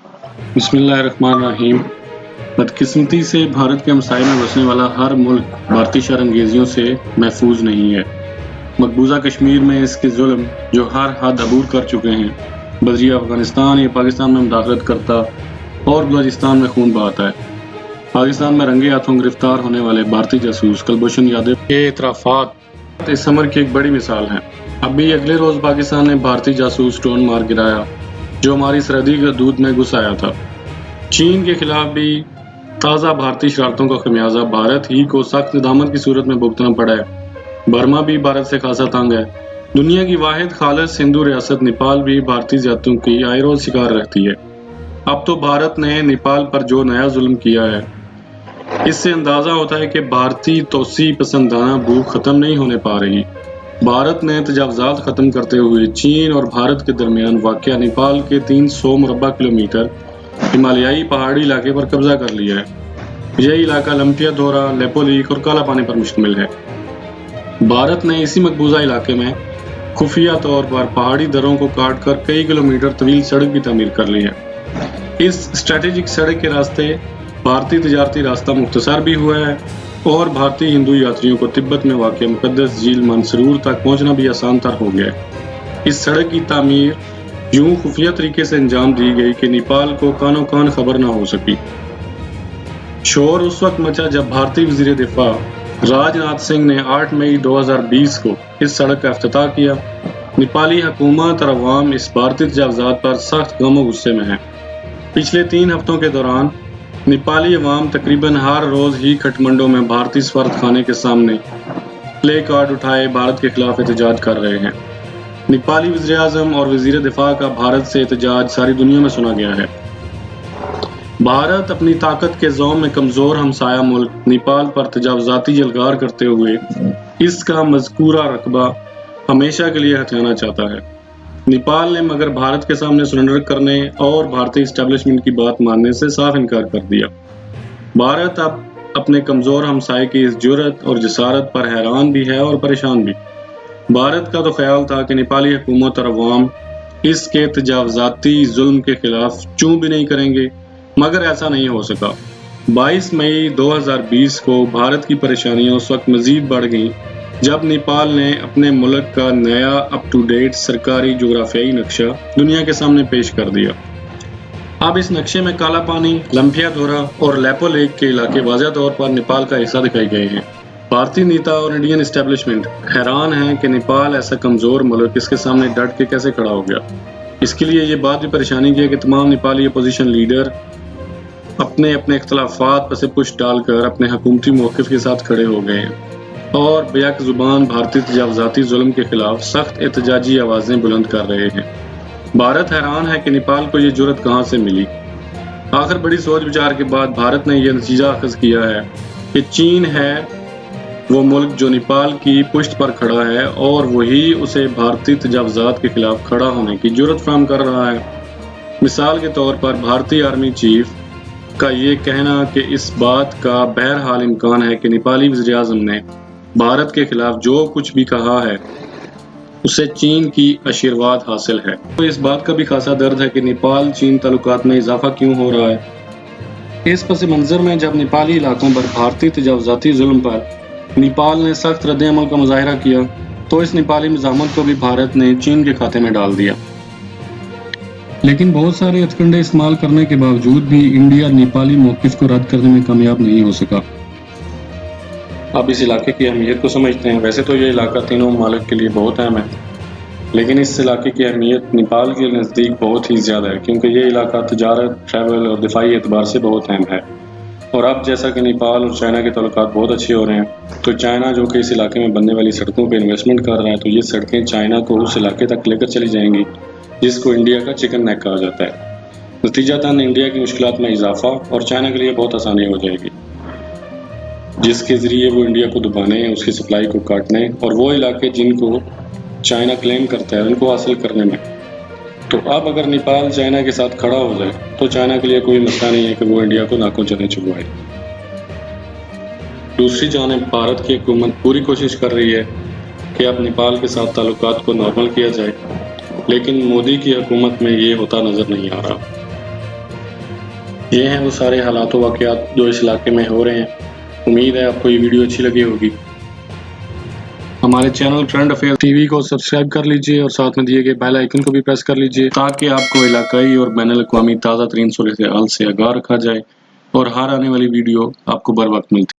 بسم اللہ الرحمن الرحیم۔ بدقسمتی سے بھارت کے مسائل میں بسنے والا ہر ملک بھارتی شر انگیزیوں سے محفوظ نہیں ہے۔ مقبوضہ کشمیر میں اس کے ظلم جو ہر حد عبور کر چکے ہیں، بذریعہ افغانستان یا پاکستان میں مداخلت کرتا اور بلوچستان میں خون بہاتا ہے۔ پاکستان میں رنگے ہاتھوں گرفتار ہونے والے بھارتی جاسوس کلبھوشن یادو کے اعترافات اس امر کی ایک بڑی مثال ہیں۔ ابھی اگلے روز پاکستان نے بھارتی جاسوس ڈرون مار گرایا جو ہماری سرحدی حدود میں گھس آیا تھا۔ چین کے خلاف بھی تازہ بھارتی شرارتوں کا خمیازہ بھارت ہی کو سخت ندامت کی صورت میں بھگتنا پڑا ہے۔ برما بھی بھارت سے خاصا تنگ ہے۔ دنیا کی واحد خالص ہندو ریاست نیپال بھی بھارتی زیادتیوں کی آئے روز شکار رہتی ہے۔ اب تو بھارت نے نیپال پر جو نیا ظلم کیا ہے، اس سے اندازہ ہوتا ہے کہ بھارتی توسیع پسندانہ بھوک ختم نہیں ہونے پا رہی۔ بھارت نے تجاوزات ختم کرتے ہوئے چین اور بھارت کے درمیان واقع نیپال کے 300 مربع کلومیٹر ہمالیائی پہاڑی علاقے پر قبضہ کر لیا ہے۔ یہ علاقہ لمپیا دورا، لیپو لیک اور کالا پانی پر مشتمل ہے۔ بھارت نے اسی مقبوضہ علاقے میں خفیہ طور پر پہاڑی دروں کو کاٹ کر کئی کلومیٹر طویل سڑک بھی تعمیر کر لی ہے۔ اس اسٹریٹجک سڑک کے راستے بھارتی تجارتی راستہ مختصر بھی ہوا ہے اور بھارتی ہندو یاتریوں کو تبت میں واقع مقدس جھیل منسرور تک پہنچنا بھی آسان تر ہو گیا ہے۔ اس سڑک کی تعمیر یوں خفیہ طریقے سے انجام دی گئی کہ نیپال کو کانوں کان خبر نہ ہو سکی۔ شور اس وقت مچا جب بھارتی وزیر دفاع راج ناتھ سنگھ نے 8 مئی 2020 کو اس سڑک کا افتتاح کیا۔ نیپالی حکومت اور عوام اس بھارتی تجاوزات پر سخت غم و غصے میں ہیں۔ پچھلے 3 ہفتوں کے دوران نیپالی عوام تقریباً ہر روز ہی کھٹمنڈو میں بھارتی سفارت خانے کے سامنے پلے کارڈ اٹھائے بھارت کے خلاف احتجاج کر رہے ہیں۔ نیپالی وزیر اعظم اور وزیر دفاع کا بھارت سے احتجاج ساری دنیا میں سنا گیا ہے۔ بھارت اپنی طاقت کے زوم میں کمزور ہمسایہ ملک نیپال پر تجاوزاتی یلغار کرتے ہوئے اس کا مذکورہ رقبہ ہمیشہ کے لیے ہتھیانا چاہتا ہے۔ نیپال نے مگر بھارت کے سامنے سرنڈر کرنے اور بھارتی اسٹیبلشمنٹ کی بات ماننے سے صاف انکار کر دیا۔ بھارت اب اپنے کمزور ہمسائے کی اس جرأت اور جسارت پر حیران بھی ہے اور پریشان بھی۔ بھارت کا تو خیال تھا کہ نیپالی حکومت اور عوام اس کے تجاوزاتی ظلم کے خلاف چوں بھی نہیں کریں گے، مگر ایسا نہیں ہو سکا۔ 22 مئی 2020 کو بھارت کی پریشانیاں اس وقت مزید بڑھ گئیں جب نیپال نے اپنے ملک کا نیا اپ ٹو ڈیٹ سرکاری جغرافیائی نقشہ دنیا کے سامنے پیش کر دیا۔ اب اس نقشے میں کالا پانی، لمپیا دورا اور لیپو لیک کے علاقے واضح طور پر نیپال کا حصہ دکھائی گئے ہیں۔ بھارتی نیتا اور انڈین اسٹیبلشمنٹ حیران ہیں کہ نیپال ایسا کمزور ملک اس کے سامنے ڈٹ کے کیسے کھڑا ہو گیا۔ اس کے لیے یہ بات بھی پریشانی کی ہے کہ تمام نیپالی اپوزیشن لیڈر اپنے اختلافات پس پش ڈال کر اپنے حکومتی موقف کے ساتھ کھڑے ہو گئے ہیں اور بیک زبان بھارتی تجاوزاتی ظلم کے خلاف سخت احتجاجی آوازیں بلند کر رہے ہیں۔ بھارت حیران ہے کہ نیپال کو یہ جرأت کہاں سے ملی۔ آخر بڑی سوچ بچار کے بعد بھارت نے یہ نتیجہ اخذ کیا ہے کہ چین ہے وہ ملک جو نیپال کی پشت پر کھڑا ہے اور وہی اسے بھارتی تجاوزات کے خلاف کھڑا ہونے کی جرأت فراہم کر رہا ہے۔ مثال کے طور پر بھارتی آرمی چیف کا یہ کہنا کہ اس بات کا بہرحال امکان ہے کہ نیپالی وزیر اعظم نے بھارت کے خلاف جو کچھ بھی کہا ہے اسے چین کی آشیرواد حاصل ہے۔ تو اس بات کا بھی خاصا درد ہے کہ نیپال چین تعلقات میں اضافہ کیوں ہو رہا ہے۔ اس پس منظر میں جب نیپالی علاقوں پر بھارتی تجاوزاتی ظلم پر نیپال نے سخت رد عمل کا مظاہرہ کیا تو اس نیپالی مزاحمت کو بھی بھارت نے چین کے کھاتے میں ڈال دیا۔ لیکن بہت سارے ہتھکنڈے استعمال کرنے کے باوجود بھی انڈیا نیپالی موقف کو رد کرنے میں کامیاب نہیں ہو سکا۔ اب اس علاقے کی اہمیت کو سمجھتے ہیں۔ ویسے تو یہ علاقہ تینوں ممالک کے لیے بہت اہم ہے، لیکن اس علاقے کی اہمیت نیپال کے نزدیک بہت ہی زیادہ ہے کیونکہ یہ علاقہ تجارت، ٹریول اور دفاعی اعتبار سے بہت اہم ہے۔ اور اب جیسا کہ نیپال اور چائنا کے تعلقات بہت اچھے ہو رہے ہیں تو چائنا جو کہ اس علاقے میں بننے والی سڑکوں پہ انویسٹمنٹ کر رہا ہے تو یہ سڑکیں چائنا کو اس علاقے تک لے کر چلی جائیں گی جس کو انڈیا کا چکن نیک کہا جاتا ہے۔ نتیجتاً انڈیا کی مشکلات میں اضافہ اور چائنا کے لیے بہت آسانی ہو جائے گی، جس کے ذریعے وہ انڈیا کو دبانے، اس کی سپلائی کو کاٹنے اور وہ علاقے جن کو چائنا کلیم کرتا ہے ان کو حاصل کرنے میں۔ تو اب اگر نیپال چائنا کے ساتھ کھڑا ہو جائے تو چائنا کے لیے کوئی مسئلہ نہیں ہے کہ وہ انڈیا کو ناکوں چنے چبوائے۔ دوسری جانب بھارت کی حکومت پوری کوشش کر رہی ہے کہ اب نیپال کے ساتھ تعلقات کو نارمل کیا جائے، لیکن مودی کی حکومت میں یہ ہوتا نظر نہیں آ رہا۔ یہ ہیں وہ سارے حالات و واقعات جو اس علاقے میں ہو رہے ہیں۔ امید ہے آپ کو یہ ویڈیو اچھی لگی ہوگی۔ ہمارے channel trend affair T V کو سبسکرائب کر لیجئے اور ساتھ میں دیے گئے بیل آئیکن کو بھی پریس کر لیجئے تاکہ آپ کو علاقائی اور بین الاقوامی تازہ ترین صورتحال سے آگاہ رکھا جائے اور ہر آنے والی ویڈیو آپ کو بر وقت ملتی